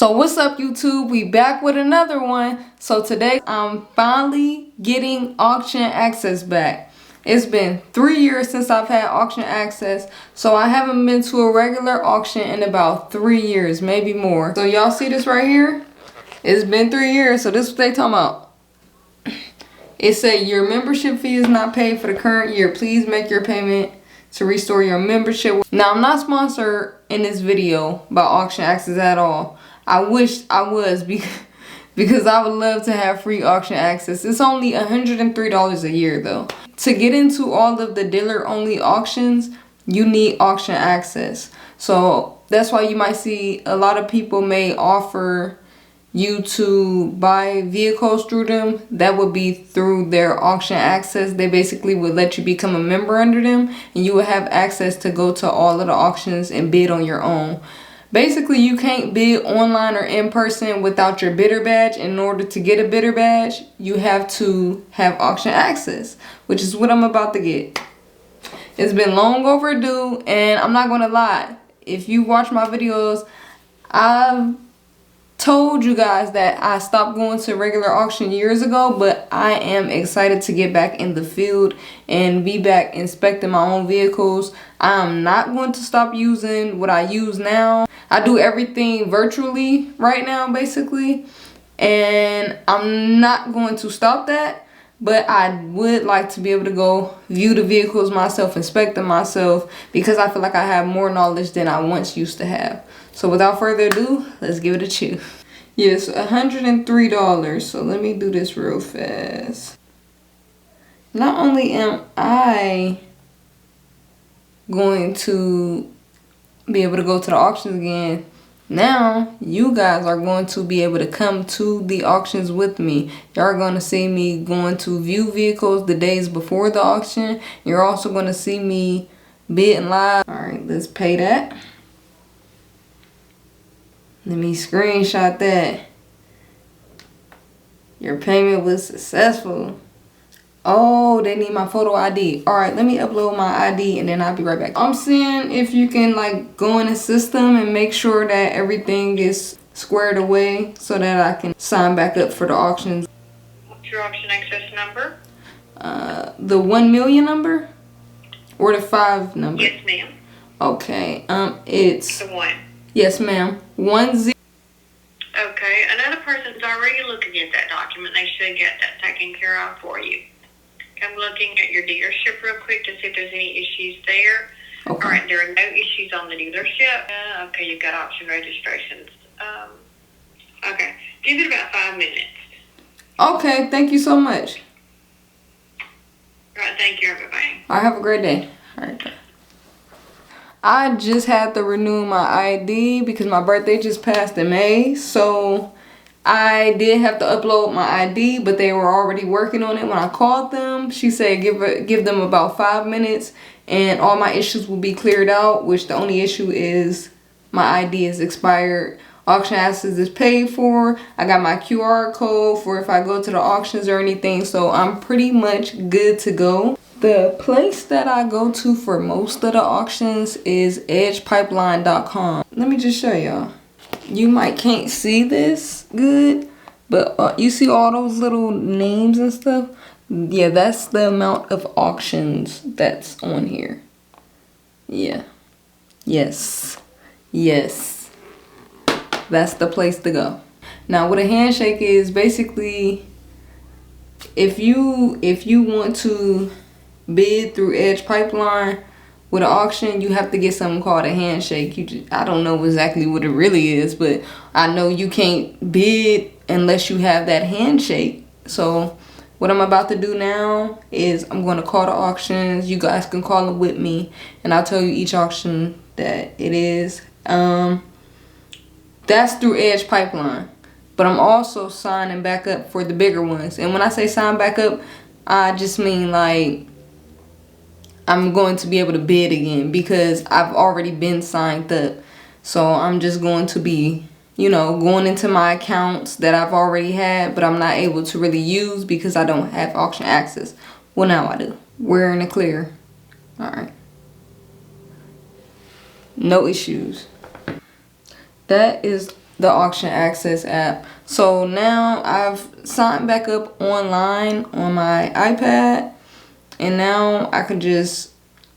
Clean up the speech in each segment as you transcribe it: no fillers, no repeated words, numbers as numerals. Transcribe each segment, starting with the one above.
So what's up, YouTube? We back with another one. So today I'm finally getting auction access back. It's been 3 years since I've had auction access, so I haven't been to a regular auction in about 3 years, maybe more. So y'all see this right here? It's been 3 years, so this is what they talking about. It said your membership fee is not paid for the current year. Please make your payment to restore your membership. Now, I'm not sponsored in this video by auction access at all. I wish I was because I would love to have free auction access. It's only $103 a year though. To get into all of the dealer only auctions, you need auction access. So that's why you might see a lot of people may offer you to buy vehicles through them. That would be through their auction access. They basically would let you become a member under them, and you would have access to go to all of the auctions and bid on your own. Basically, you can't bid online or in person without your bidder badge. In order to get a bidder badge, you have to have auction access, which is what I'm about to get. It's been long overdue, and I'm not gonna lie, if you watch my videos, I've told you guys that I stopped going to regular auction years ago, but I am excited to get back in the field and be back inspecting my own vehicles. I'm not going to stop using what I use now. I do everything virtually right now, basically, and I'm not going to stop that, but I would like to be able to go view the vehicles myself, inspect them myself, because I feel like I have more knowledge than I once used to have. So without further ado, let's give it a chew. Yes, $103. So let me do this real fast. Not only am I going to be able to go to the auctions again, now you guys are going to be able to come to the auctions with me. Y'all are going to see me going to view vehicles the days before the auction. You're also going to see me bidding live. All right, let's pay that. Let me screenshot that. Your payment was successful. Oh, they need my photo ID. All right, let me upload my ID and then I'll be right back. I'm seeing if you can like go in the system and make sure that everything is squared away so that I can sign back up for the auctions. What's your auction access number? The 1 million number or the 5 number? Yes, ma'am. Okay, it's The 1. Yes, ma'am. 10. Okay, another person's already looking at that document. They should get that taken care of for you. I'm looking at your dealership real quick to see if there's any issues there. Okay. All right, there are no issues on the dealership. Okay, you've got auction registrations. Okay, give it about 5 minutes. Okay, thank you so much. All right, thank you, everybody. All right, have a great day. All right, bye. I just had to renew my ID because my birthday just passed in May, so I did have to upload my ID, but they were already working on it when I called them. She said give them about 5 minutes and all my issues will be cleared out, which the only issue is my ID is expired. Auction access is paid for. I got my QR code for if I go to the auctions or anything, so I'm pretty much good to go. The place that I go to for most of the auctions is edgepipeline.com. Let me just show y'all. You might can't see this good, but you see all those little names and stuff? Yeah, that's the amount of auctions that's on here. Yeah. Yes. Yes. That's the place to go. Now, what a handshake is, basically, if you want to bid through Edge Pipeline with an auction, you have to get something called a handshake. I don't know exactly what it really is, but I know you can't bid unless you have that handshake. So what I'm about to do now is I'm going to call the auctions. You guys can call them with me, and I'll tell you each auction that it is. That's through Edge Pipeline, but I'm also signing back up for the bigger ones. And when I say sign back up, I just mean like I'm going to be able to bid again because I've already been signed up. So I'm just going to be, going into my accounts that I've already had, but I'm not able to really use because I don't have auction access. Well, now I do. We're in the clear. All right. No issues. That is the auction access app. So now I've signed back up online on my iPad, and now I just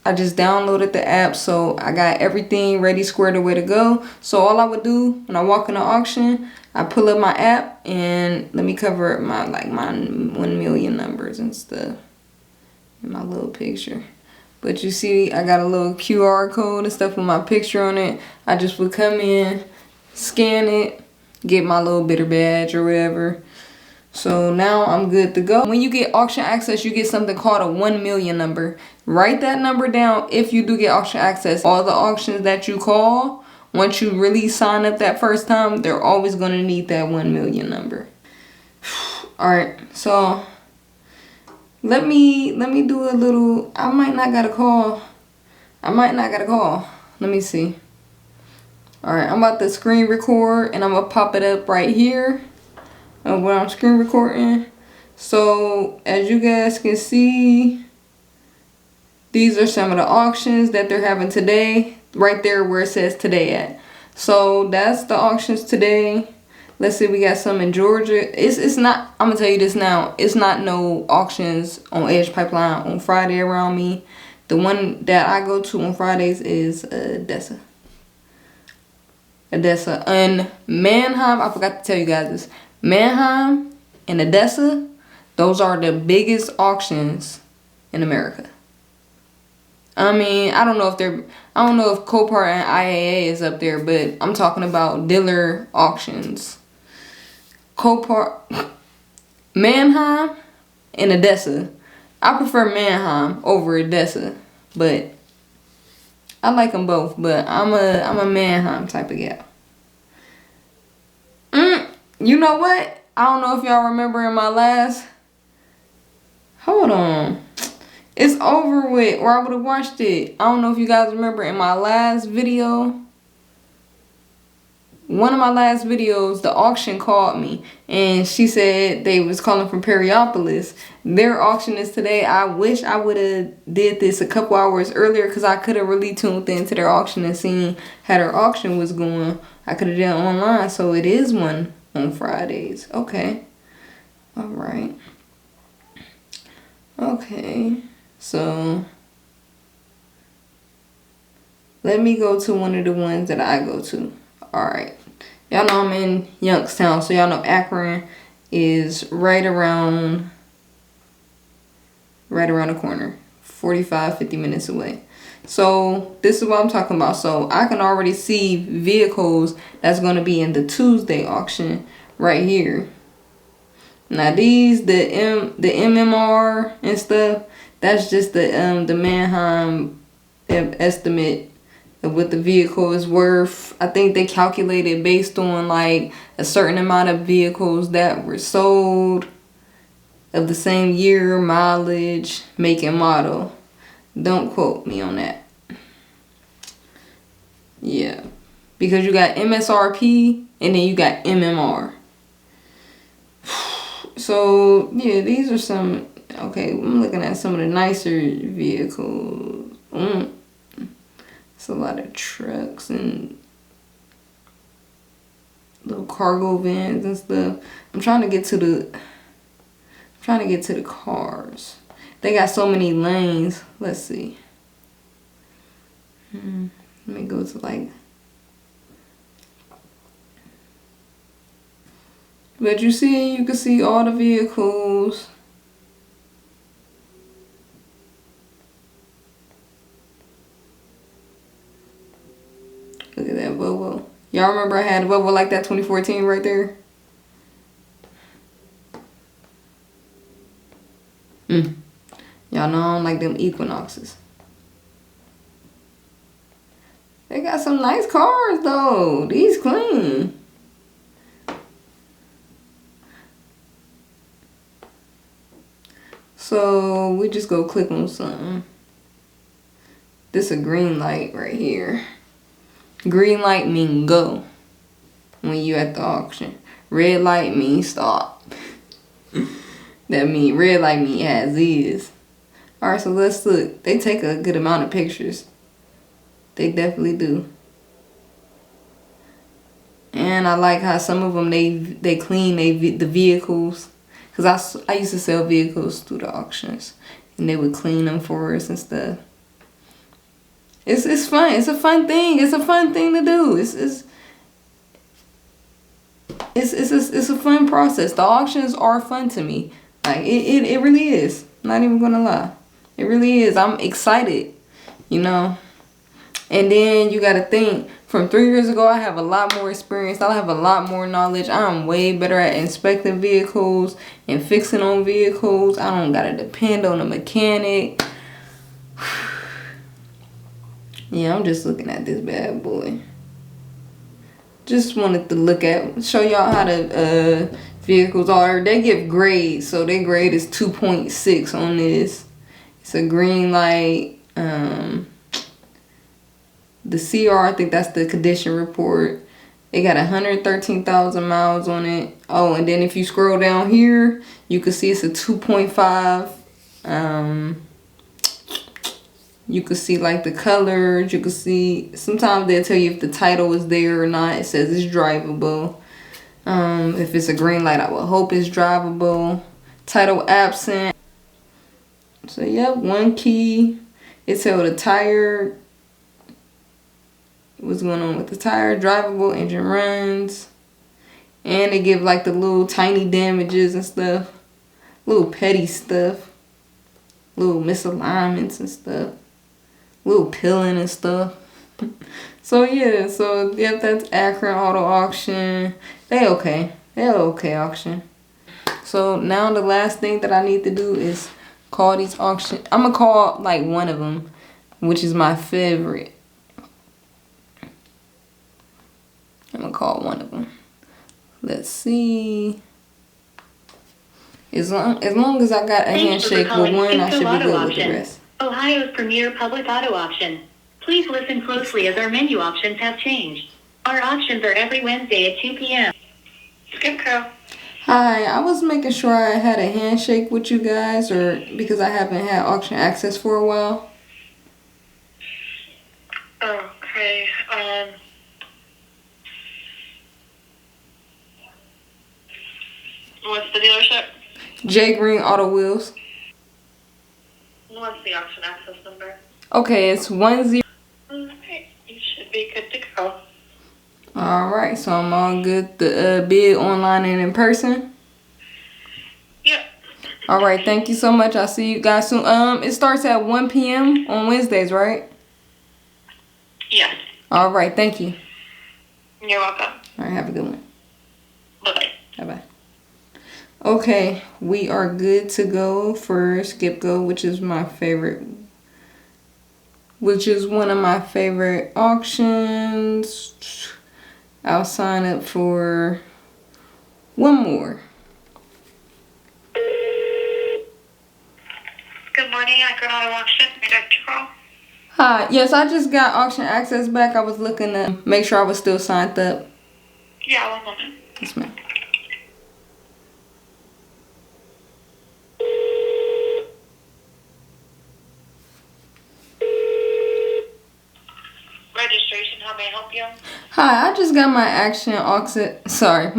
downloaded the app, so I got everything ready, squared away to go. So all I would do when I walk in the auction, I pull up my app and let me cover up my 1 million numbers and stuff in my little picture. But you see, I got a little QR code and stuff with my picture on it. I just would come in, scan it, get my little bidder badge or whatever. So now I'm good to go. When you get auction access, you get something called a 1 million number. Write that number down if you do get auction access. All the auctions that you call, once you really sign up that first time, they're always going to need that 1 million number. Alright, so let me do a little. I might not got a call. Let me see. Alright, I'm about to screen record and I'm going to pop it up right here of when I'm screen recording. So as you guys can see, these are some of the auctions that they're having today, right there where it says today at. So that's the auctions today. Let's see, we got some in Georgia. It's not, I'm gonna tell you this now, it's not no auctions on Edge Pipeline on Friday around me. The one that I go to on Fridays is Odessa and Mannheim. I forgot to tell you guys this. Mannheim and Odessa, those are the biggest auctions in America. I mean, I don't know if Copart and IAA is up there, but I'm talking about dealer auctions. Copart, Mannheim and Odessa. I prefer Mannheim over Odessa, but I like them both, but I'm a Mannheim type of gal. You know what? I don't know if y'all remember in my last... Hold on. It's over with, or I would have watched it. I don't know if you guys remember in my last video. One of my last videos, the auction called me. And she said they was calling from Perryopolis. Their auction is today. I wish I would have did this a couple hours earlier, because I could have really tuned into their auction and seen how their auction was going. I could have done it online. So it is one on Fridays. Okay. Alright. Okay. So let me go to one of the ones that I go to. Alright. Y'all know I'm in Youngstown, so y'all know Akron is right around the corner. 45-50 minutes away. So this is what I'm talking about. So I can already see vehicles that's going to be in the Tuesday auction right here. Now these, the MMR and stuff, that's just the Mannheim estimate of what the vehicle is worth. I think they calculated based on like a certain amount of vehicles that were sold of the same year, mileage, make and model. Don't quote me on that. Yeah, because you got MSRP and then you got MMR. So yeah, these are some. Okay, I'm looking at some of the nicer vehicles. It's a lot of trucks and little cargo vans and stuff. I'm trying to get to the cars. They got so many lanes. Let's see. Let me go to like. But you can see all the vehicles. Look at that Volvo. Y'all remember I had a Volvo like that 2014 right there? Y'all know I don't like them Equinoxes. They got some nice cars though. These clean. So we just go click on something. This a green light right here. Green light mean go when you at the auction. Red light mean stop. That mean red light mean as is. Alright, so let's look. They take a good amount of pictures. They definitely do. And I like how some of them they clean the vehicles, cause I used to sell vehicles through the auctions, and they would clean them for us and stuff. It's fun. It's a fun thing. It's a fun thing to do. It's a fun process. The auctions are fun to me. Like it really is. I'm not even gonna lie. It really is. I'm excited, you know. And then you gotta think, from 3 years ago, I have a lot more experience. I have a lot more knowledge. I'm way better at inspecting vehicles and fixing on vehicles. I don't gotta depend on a mechanic. Yeah, I'm just looking at this bad boy. Just wanted to show y'all how the vehicles are. They give grades, so their grade is 2.6 on this. It's a green light. The CR, I think that's the condition report. It got 113,000 miles on it. Oh, and then if you scroll down here, you can see it's a 2.5. You can see like the colors. You can see, sometimes they'll tell you if the title is there or not. It says it's drivable. If it's a green light, I will hope it's drivable. Title absent. So yep, one key. It tells the tire, what's going on with the tire, drivable, engine runs. And they give like the little tiny damages and stuff. Little petty stuff. Little misalignments and stuff. Little peeling and stuff. So yeah, so yep, that's Akron Auto Auction. They okay auction. So now the last thing that I need to do is call these auction. I'm gonna call like one of them, which is my favorite. I'm gonna call one of them. Let's see. As long as I got a handshake with one, I should be good with the rest. Ohio's premier public auto auction. Please listen closely as our menu options have changed. Our auctions are every Wednesday at 2 p.m. Skipco. Hi, I was making sure I had a handshake with you guys, or because I haven't had auction access for a while. Okay, what's the dealership? J Green Auto Wheels. What's the auction access number? Okay, it's 10. Okay, you should be good to go. Alright, so I'm all good to bid online and in person? Yep. Alright, thank you so much. I'll see you guys soon. It starts at 1 p.m. on Wednesdays, right? Yes. Alright, thank you. You're welcome. Alright, have a good one. Bye-bye. Bye-bye. Okay, we are good to go for SkipGo, which is my favorite, which is one of my favorite auctions. I'll sign up for one more. Good morning, Akron Auto Auction. May I direct your call? Hi, yes, I just got auction access back. I was looking to make sure I was still signed up. Yeah, one moment. Yes, ma'am. Registration, how may I help you? Hi, I just got my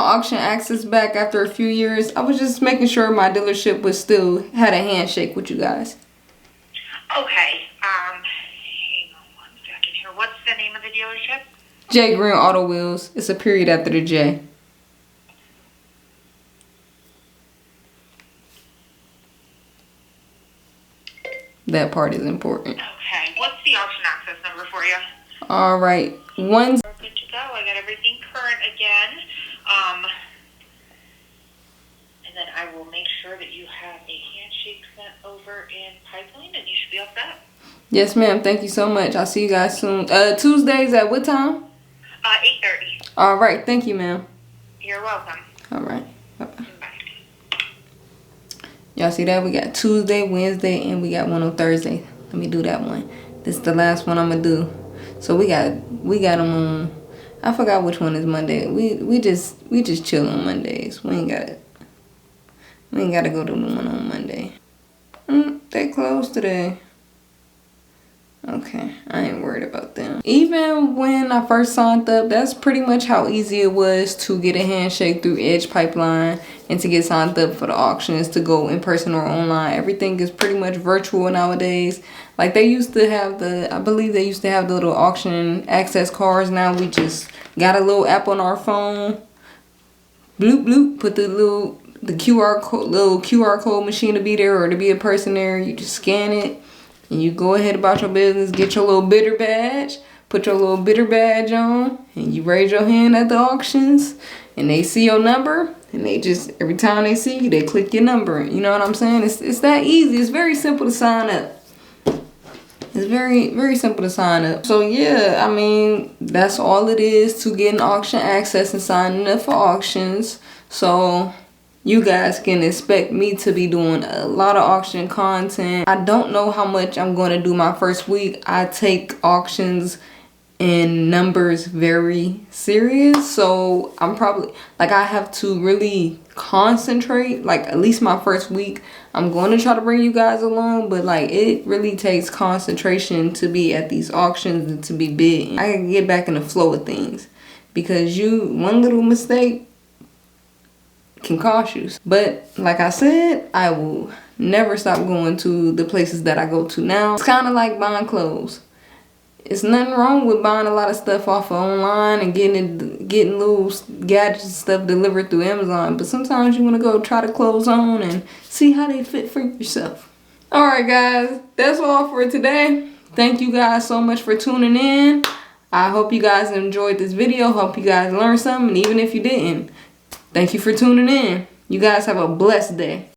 auction access back after a few years. I was just making sure my dealership was still had a handshake with you guys. Okay, hang on one second here. What's the name of the dealership? J Green Auto Wheels. It's a period after the J. That part is important. Okay, what's the auction access number for you? All right, one. Good to go. I got everything current again. And then I will make sure that you have a handshake sent over in pipeline, and you should be all set. Yes, ma'am. Thank you so much. I'll see you guys soon. Tuesdays at what time? 8:30. All right. Thank you, ma'am. You're welcome. All right. Bye-bye. Bye. Y'all see that? We got Tuesday, Wednesday, and we got one on Thursday. Let me do that one. This is the last one I'm gonna do. So we got them on. I forgot which one is Monday. We just chill on Mondays. We ain't gotta go to the one on Monday. They closed today. Okay, I ain't worried about them. Even when I first signed up, that's pretty much how easy it was to get a handshake through Edge Pipeline and to get signed up for the auctions, to go in person or online. Everything is pretty much virtual nowadays. Like they used to have I believe they used to have the little auction access cards. Now we just got a little app on our phone. Bloop bloop, put the QR code machine to be there or to be a person there. You just scan it. And you go ahead about your business, get your little bidder badge, put your little bidder badge on, and you raise your hand at the auctions, and they see your number, and they just, every time they see you, they click your number. You know what I'm saying? It's that easy. It's very simple to sign up. It's very, very simple to sign up. So yeah, I mean, that's all it is to getting auction access and signing up for auctions. So you guys can expect me to be doing a lot of auction content. I don't know how much I'm going to do my first week. I take auctions and numbers very serious, so I'm probably, like, I have to really concentrate. Like, at least my first week, I'm going to try to bring you guys along, but like, it really takes concentration to be at these auctions and to be bidding. I can get back in the flow of things, because one little mistake can cost you. But like I said, I will never stop going to the places that I go to now. It's kind of like buying clothes. It's nothing wrong with buying a lot of stuff off of online and getting little gadgets and stuff delivered through Amazon, but sometimes you want to go try the clothes on and see how they fit for yourself. Alright guys, that's all for today. Thank you guys so much for tuning in. I hope you guys enjoyed this video. Hope you guys learned something, and even if you didn't, thank you for tuning in. You guys have a blessed day.